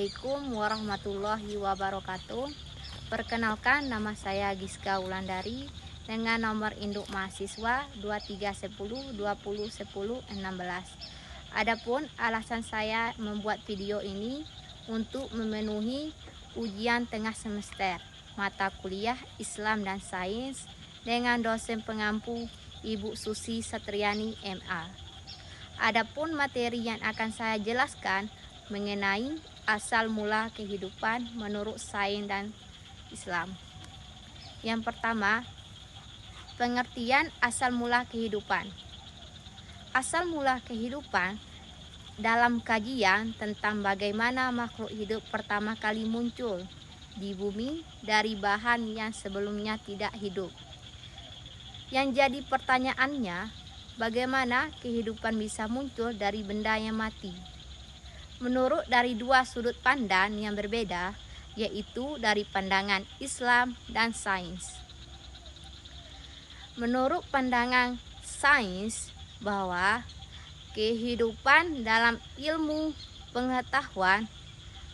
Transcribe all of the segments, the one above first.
Assalamualaikum warahmatullahi wabarakatuh. Perkenalkan, nama saya Giska Wulandari dengan nomor induk mahasiswa 2310201016. Adapun alasan saya membuat video ini untuk memenuhi ujian tengah semester mata kuliah Islam dan Sains dengan dosen pengampu Ibu Susi Satriani MA. Adapun materi yang akan saya jelaskan mengenai asal mula kehidupan menurut sains dan Islam. Yang pertama, pengertian asal mula kehidupan. Asal mula kehidupan dalam kajian tentang bagaimana makhluk hidup pertama kali muncul di bumi dari bahan yang sebelumnya tidak hidup. Yang jadi pertanyaannya, bagaimana kehidupan bisa muncul dari benda yang mati? Menurut dari dua sudut pandang yang berbeda, yaitu dari pandangan Islam dan sains. Menurut pandangan sains, bahwa kehidupan dalam ilmu pengetahuan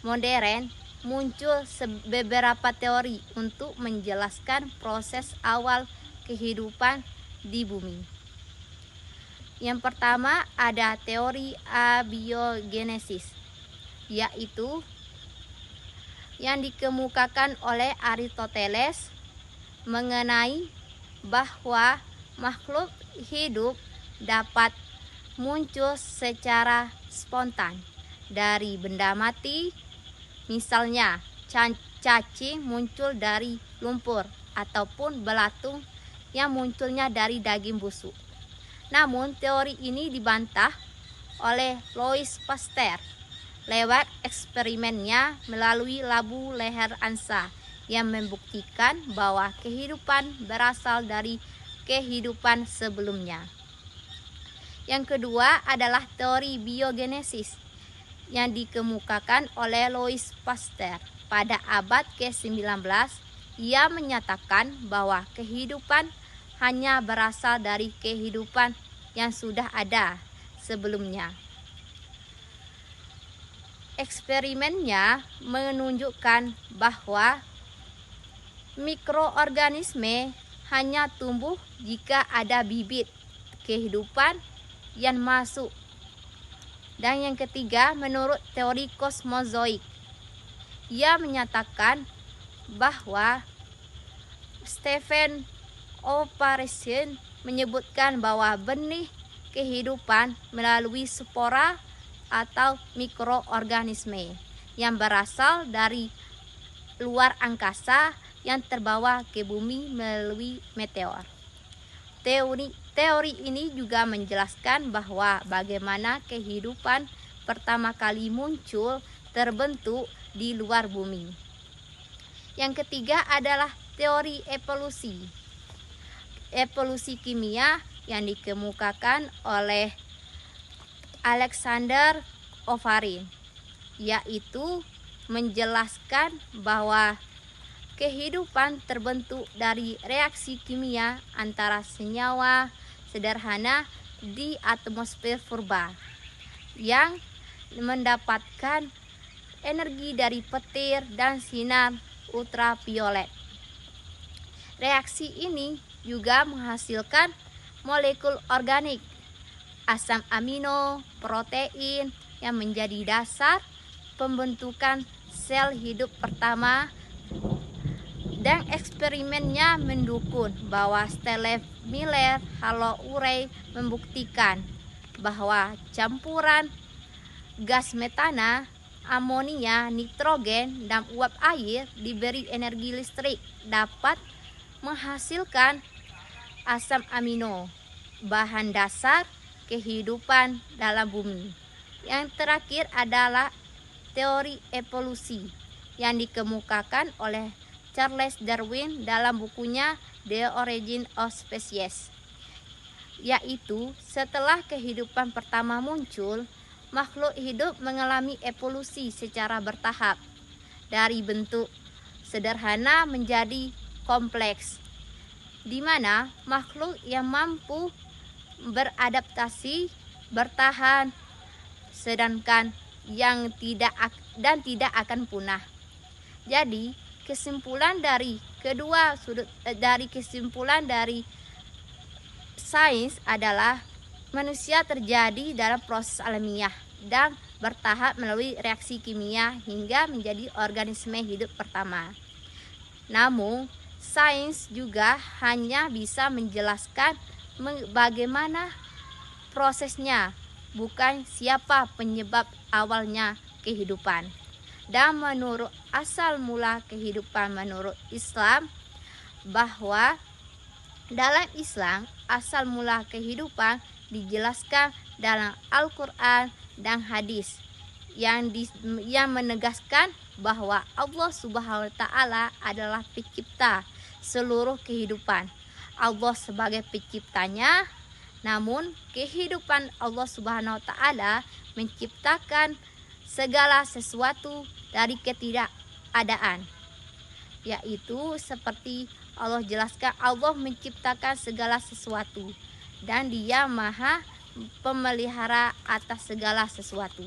modern muncul beberapa teori untuk menjelaskan proses awal kehidupan di bumi. Yang pertama ada teori abiogenesis, yaitu yang dikemukakan oleh Aristoteles mengenai bahwa makhluk hidup dapat muncul secara spontan dari benda mati. Misalnya cacing muncul dari lumpur ataupun belatung yang munculnya dari daging busuk. Namun teori ini dibantah oleh Louis Pasteur lewat eksperimennya melalui labu leher angsa yang membuktikan bahwa kehidupan berasal dari kehidupan sebelumnya. Yang kedua adalah teori biogenesis yang dikemukakan oleh Louis Pasteur pada abad ke-19. Ia menyatakan bahwa kehidupan hanya berasal dari kehidupan yang sudah ada sebelumnya. Eksperimennya menunjukkan bahwa mikroorganisme hanya tumbuh jika ada bibit kehidupan yang masuk. Dan yang ketiga, menurut teori kosmozoik, ia menyatakan bahwa Stephen Operation menyebutkan bahwa benih kehidupan melalui spora atau mikroorganisme yang berasal dari luar angkasa yang terbawa ke bumi melalui meteor. Teori ini juga menjelaskan bahwa bagaimana kehidupan pertama kali muncul terbentuk di luar bumi. Yang ketiga adalah teori evolusi kimia yang dikemukakan oleh Alexander Oparin, yaitu menjelaskan bahwa kehidupan terbentuk dari reaksi kimia antara senyawa sederhana di atmosfer purba yang mendapatkan energi dari petir dan sinar ultraviolet. Reaksi ini juga menghasilkan molekul organik, asam amino, protein yang menjadi dasar pembentukan sel hidup pertama. Dan eksperimennya mendukung bahwa Stella Miller Halo-Urey membuktikan bahwa campuran gas metana, amonia, nitrogen, dan uap air diberi energi listrik dapat menghasilkan asam amino, bahan dasar kehidupan dalam bumi. Yang terakhir adalah teori evolusi yang dikemukakan oleh Charles Darwin dalam bukunya The Origin of Species, yaitu setelah kehidupan pertama muncul, makhluk hidup mengalami evolusi secara bertahap dari bentuk sederhana menjadi kompleks, di mana makhluk yang mampu beradaptasi bertahan, sedangkan yang dan tidak akan punah. Jadi, kesimpulan dari sains adalah manusia terjadi dalam proses alamiah dan bertahap melalui reaksi kimia hingga menjadi organisme hidup pertama. Namun, sains juga hanya bisa menjelaskan bagaimana prosesnya, bukan siapa penyebab awalnya kehidupan. Dan menurut asal mula kehidupan menurut Islam, bahwa dalam Islam asal mula kehidupan dijelaskan dalam Al-Quran dan hadis yang menegaskan bahwa Allah Subhanahu wa Ta'ala adalah pencipta seluruh kehidupan. Allah sebagai penciptanya, namun kehidupan Allah Subhanahu wa Ta'ala menciptakan segala sesuatu dari ketidakadaan, yaitu seperti Allah jelaskan, Allah menciptakan segala sesuatu dan Dia Maha pemelihara atas segala sesuatu.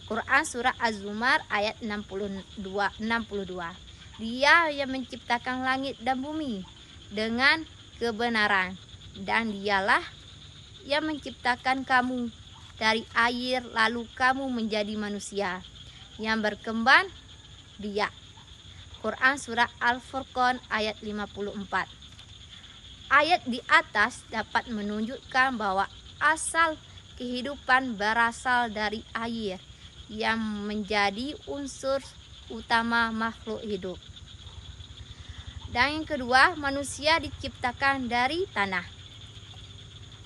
Quran surah Az-Zumar ayat 62. Dia yang menciptakan langit dan bumi dengan kebenaran, dan Dialah yang menciptakan kamu dari air lalu kamu menjadi manusia yang berkembang biak. Quran surah Al-Furqan ayat 54. Ayat di atas dapat menunjukkan bahwa asal kehidupan berasal dari air yang menjadi unsur utama makhluk hidup. Dan yang kedua, manusia diciptakan dari tanah.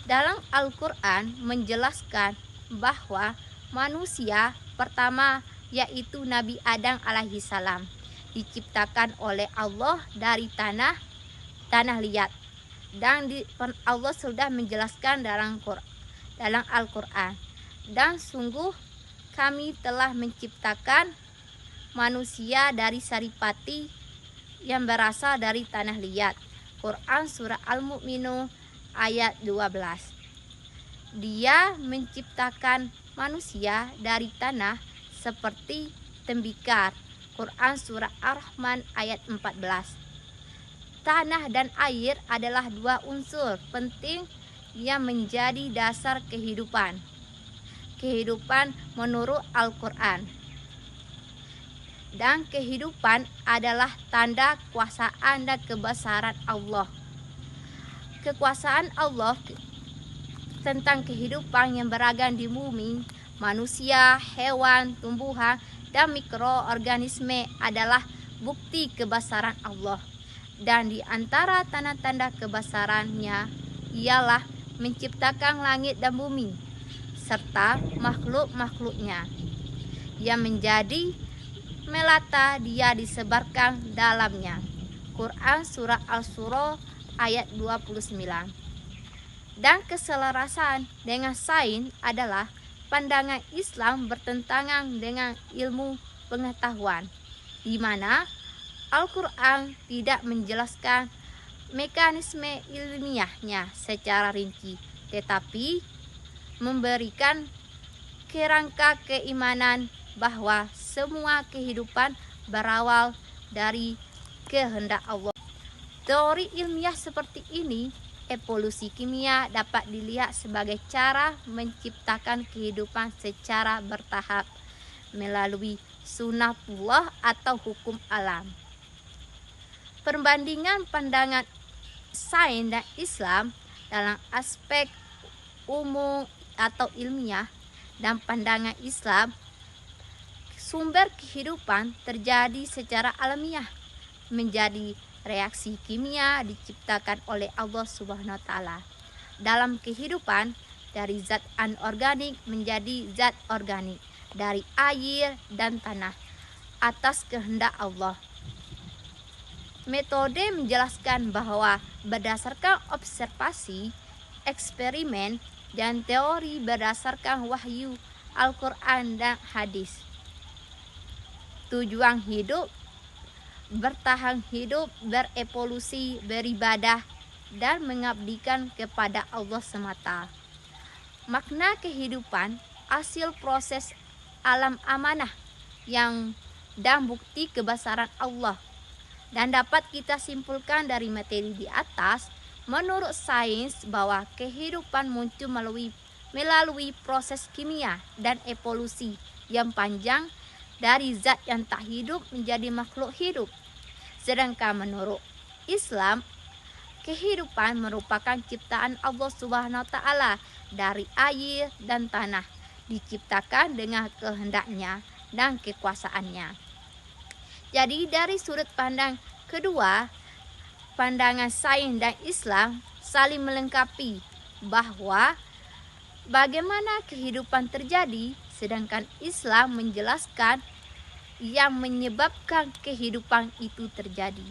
Dalam Al-Quran menjelaskan bahwa manusia pertama yaitu Nabi Adam alaihissalam diciptakan oleh Allah dari tanah liat, dan Allah sudah menjelaskan dalam Al-Quran, dan sungguh kami telah menciptakan manusia dari saripati yang berasal dari tanah liat. Quran surah Al-Mu'minun ayat 12. Dia menciptakan manusia dari tanah seperti tembikar. Quran surah Ar-Rahman ayat 14. Tanah dan air adalah dua unsur penting yang menjadi dasar kehidupan menurut Al-Quran. Dan kehidupan adalah tanda kekuasaan dan kebesaran Allah. Kekuasaan Allah tentang kehidupan yang beragam di bumi, manusia, hewan, tumbuhan, dan mikroorganisme adalah bukti kebesaran Allah. Dan di antara tanda-tanda kebesarannya ialah menciptakan langit dan bumi serta makhluk-makhluknya yang menjadi melata Dia disebarkan dalamnya. Quran surah Al-Surah ayat 29. Dan keselarasan dengan sains adalah pandangan Islam bertentangan dengan ilmu pengetahuan, di mana Al-Quran tidak menjelaskan mekanisme ilmiahnya secara rinci, tetapi memberikan kerangka keimanan bahwa semua kehidupan berawal dari kehendak Allah. Teori ilmiah seperti ini, evolusi kimia, dapat dilihat sebagai cara menciptakan kehidupan secara bertahap melalui sunnatullah atau hukum alam. Perbandingan pandangan sains dan Islam dalam aspek umum atau ilmiah dan pandangan Islam, sumber kehidupan terjadi secara alamiah menjadi reaksi kimia diciptakan oleh Allah Subhanahu wa Ta'ala. Dalam kehidupan, dari zat anorganik menjadi zat organik, dari air dan tanah atas kehendak Allah. Metode menjelaskan bahwa berdasarkan observasi, eksperimen, dan teori berdasarkan wahyu Al-Quran dan hadis. Tujuan hidup, bertahan hidup, berevolusi, beribadah, dan mengabdikan kepada Allah semata. Makna kehidupan, hasil proses alam amanah dan bukti kebesaran Allah. Dan dapat kita simpulkan dari materi di atas, menurut sains bahwa kehidupan muncul melalui proses kimia dan evolusi yang panjang dari zat yang tak hidup menjadi makhluk hidup. Sedangkan menurut Islam, kehidupan merupakan ciptaan Allah Subhanahu wa taala dari air dan tanah, diciptakan dengan kehendaknya dan kekuasaannya. Jadi dari sudut pandang kedua, pandangan sains dan Islam saling melengkapi bahwa bagaimana kehidupan terjadi, sedangkan Islam menjelaskan yang menyebabkan kehidupan itu terjadi.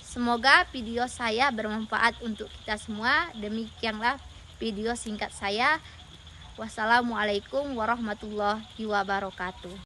Semoga video saya bermanfaat untuk kita semua. Demikianlah video singkat saya. Wassalamualaikum warahmatullahi wabarakatuh.